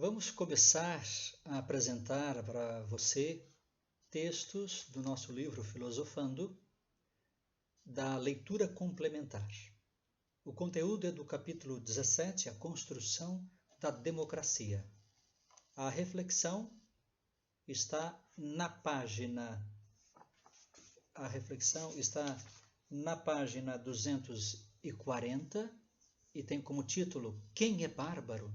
Vamos começar a apresentar para você textos do nosso livro Filosofando, da leitura complementar. O conteúdo é do capítulo 17, a construção da democracia. A reflexão está na página 240 e tem como título Quem é bárbaro?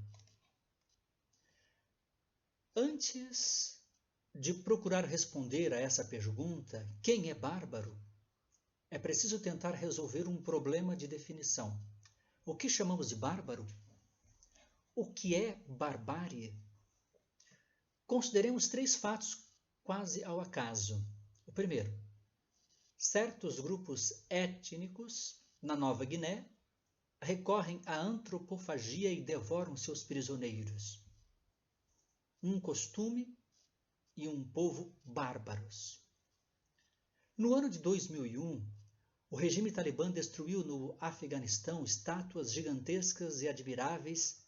Antes de procurar responder a essa pergunta, quem é bárbaro? É preciso tentar resolver um problema de definição. O que chamamos de bárbaro? O que é barbárie? Consideremos 3 fatos quase ao acaso. O primeiro, certos grupos étnicos na Nova Guiné recorrem à antropofagia e devoram seus prisioneiros. Um costume e um povo bárbaros. No ano de 2001, o regime talibã destruiu no Afeganistão estátuas gigantescas e admiráveis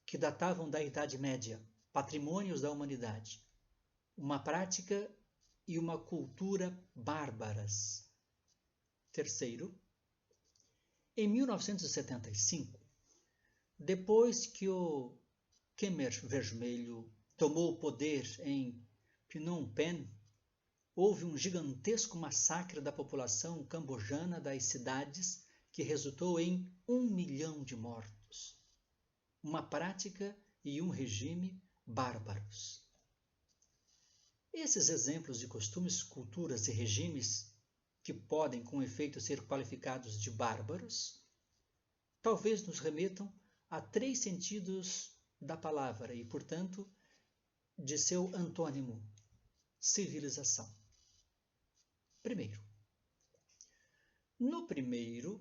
que datavam da Idade Média, patrimônios da humanidade. Uma prática e uma cultura bárbaras. Terceiro, em 1975, depois que o Khmer Vermelho tomou o poder em Phnom Penh, houve um gigantesco massacre da população cambojana das cidades que resultou em 1 milhão de mortos. Uma prática e um regime bárbaros. Esses exemplos de costumes, culturas e regimes que podem, com efeito, ser qualificados de bárbaros, talvez nos remetam a 3 sentidos da palavra e, portanto, de seu antônimo, civilização. No primeiro,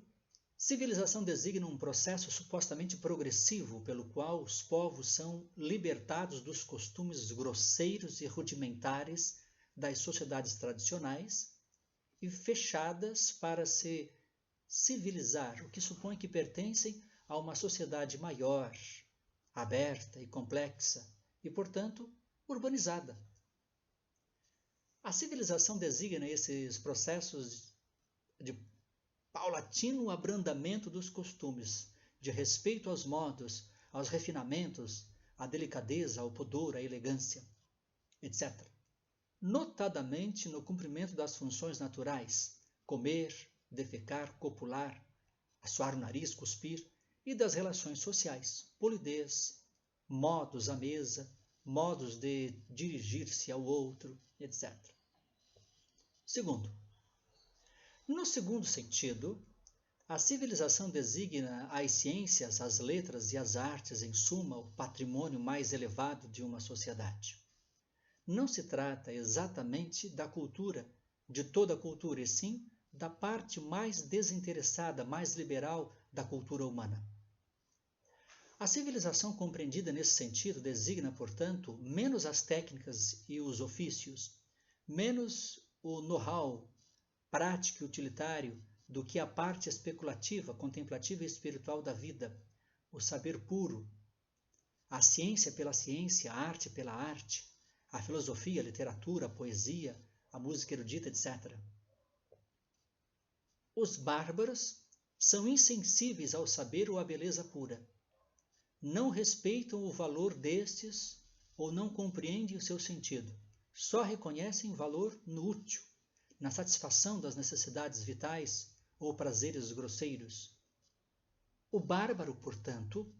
civilização designa um processo supostamente progressivo pelo qual os povos são libertados dos costumes grosseiros e rudimentares das sociedades tradicionais e fechadas para se civilizar, o que supõe que pertencem a uma sociedade maior, aberta e complexa e, portanto, urbanizada. A civilização designa esses processos de paulatino abrandamento dos costumes, de respeito aos modos, aos refinamentos, à delicadeza, ao pudor, à elegância, etc. Notadamente no cumprimento das funções naturais, comer, defecar, copular, assoar o nariz, cuspir, e das relações sociais, polidez, modos à mesa, modos de dirigir-se ao outro, etc. Segundo, no segundo sentido, a civilização designa as ciências, as letras e as artes, em suma, o patrimônio mais elevado de uma sociedade. Não se trata exatamente da cultura, de toda a cultura, e sim da parte mais desinteressada, mais liberal da cultura humana. A civilização compreendida nesse sentido designa, portanto, menos as técnicas e os ofícios, menos o know-how prático e utilitário do que a parte especulativa, contemplativa e espiritual da vida, o saber puro, a ciência pela ciência, a arte pela arte, a filosofia, a literatura, a poesia, a música erudita, etc. Os bárbaros são insensíveis ao saber ou à beleza pura. Não respeitam o valor destes ou não compreendem o seu sentido. Só reconhecem valor no útil, na satisfação das necessidades vitais ou prazeres grosseiros. O bárbaro, portanto,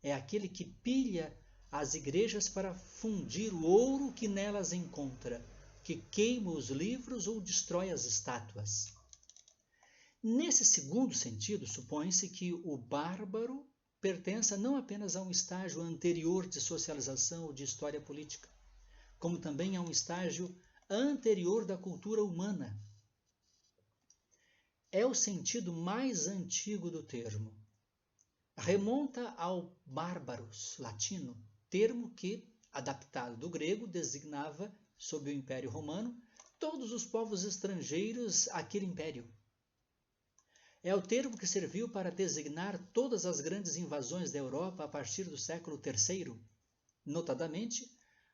é aquele que pilha as igrejas para fundir o ouro que nelas encontra, que queima os livros ou destrói as estátuas. Nesse segundo sentido, supõe-se que o bárbaro pertença não apenas a um estágio anterior de socialização ou de história política, como também a um estágio anterior da cultura humana. É o sentido mais antigo do termo. Remonta ao bárbaros, latino, termo que, adaptado do grego, designava, sob o Império Romano, todos os povos estrangeiros àquele império. É o termo que serviu para designar todas as grandes invasões da Europa a partir do século III, notadamente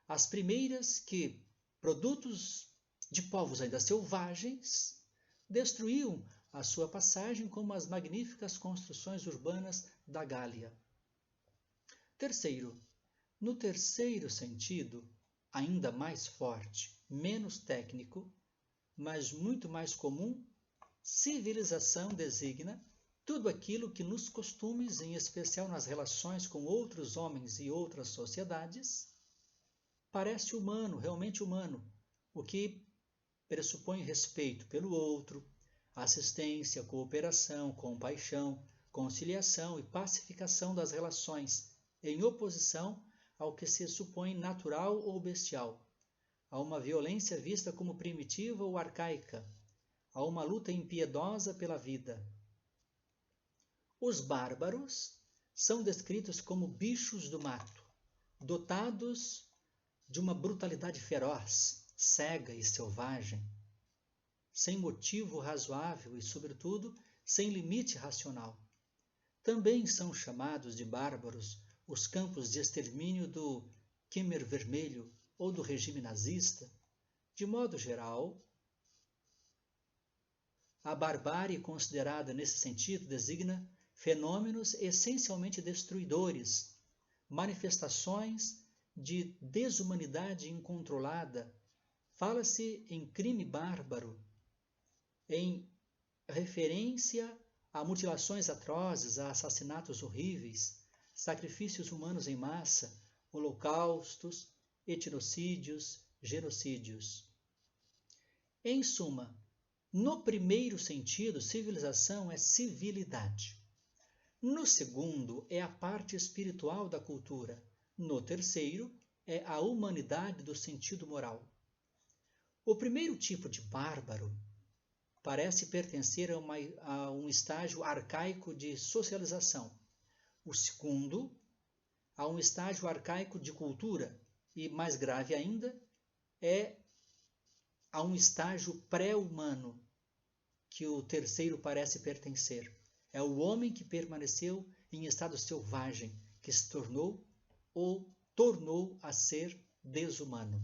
as primeiras que, produtos de povos ainda selvagens, destruíam a sua passagem como as magníficas construções urbanas da Gália. Terceiro, no terceiro sentido, ainda mais forte, menos técnico, mas muito mais comum, civilização designa tudo aquilo que nos costumes, em especial nas relações com outros homens e outras sociedades, parece humano, realmente humano, o que pressupõe respeito pelo outro, assistência, cooperação, compaixão, conciliação e pacificação das relações, em oposição ao que se supõe natural ou bestial, a uma violência vista como primitiva ou arcaica, a uma luta impiedosa pela vida. Os bárbaros são descritos como bichos do mato, dotados de uma brutalidade feroz, cega e selvagem, sem motivo razoável e, sobretudo, sem limite racional. Também são chamados de bárbaros os campos de extermínio do Khmer Vermelho ou do regime nazista. De modo geral, a barbárie considerada nesse sentido designa fenômenos essencialmente destruidores, manifestações de desumanidade incontrolada. Fala-se em crime bárbaro, em referência a mutilações atrozes, a assassinatos horríveis, sacrifícios humanos em massa, holocaustos, etnocídios, genocídios. Em suma, no primeiro sentido, civilização é civilidade. No segundo, é a parte espiritual da cultura. No terceiro, é a humanidade do sentido moral. O primeiro tipo de bárbaro parece pertencer a um estágio arcaico de socialização. O segundo, a um estágio arcaico de cultura. E, mais grave ainda, é a um estágio pré-humano, que o terceiro parece pertencer. É o homem que permaneceu em estado selvagem, que se tornou ou tornou a ser desumano.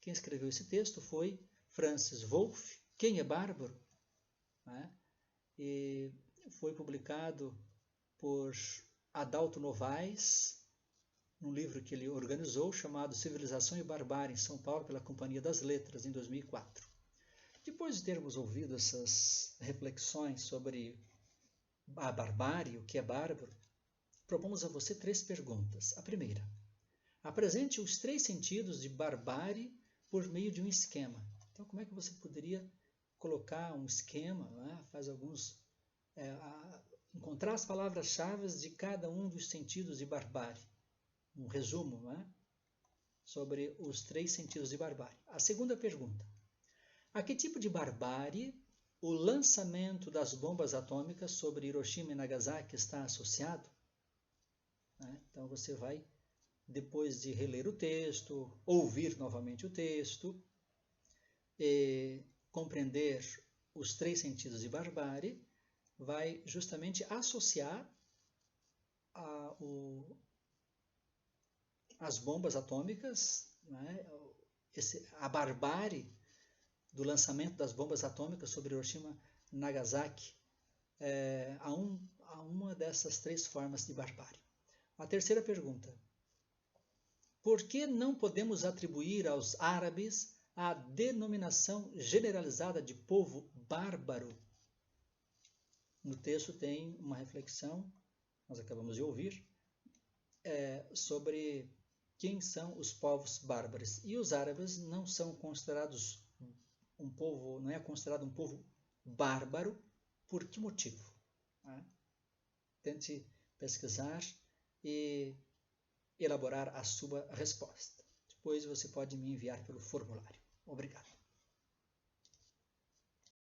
Quem escreveu esse texto foi Francis Wolff, Quem é Bárbaro? E foi publicado por Adalto Novaes, num livro que ele organizou, chamado Civilização e Barbárie, em São Paulo, pela Companhia das Letras, em 2004. Depois de termos ouvido essas reflexões sobre a barbárie, o que é bárbaro, propomos a você 3 perguntas. A primeira, apresente os 3 sentidos de barbárie por meio de um esquema. Então, como é que você poderia colocar um esquema, faz alguns, encontrar as palavras-chave de cada um dos sentidos de barbárie. Um resumo, sobre os 3 sentidos de barbárie. A segunda pergunta, a que tipo de barbárie o lançamento das bombas atômicas sobre Hiroshima e Nagasaki está associado? Então você vai, depois de reler o texto, ouvir novamente o texto, e compreender os 3 sentidos de barbárie, vai justamente associar as bombas atômicas, a barbárie do lançamento das bombas atômicas sobre Hiroshima e Nagasaki, a uma dessas 3 formas de barbárie. A terceira pergunta, por que não podemos atribuir aos árabes a denominação generalizada de povo bárbaro? No texto tem uma reflexão, nós acabamos de ouvir, sobre quem são os povos bárbaros. E os árabes não são considerados um povo, não é considerado um povo bárbaro. Por que motivo? Tente pesquisar e elaborar a sua resposta. Depois você pode me enviar pelo formulário. Obrigado.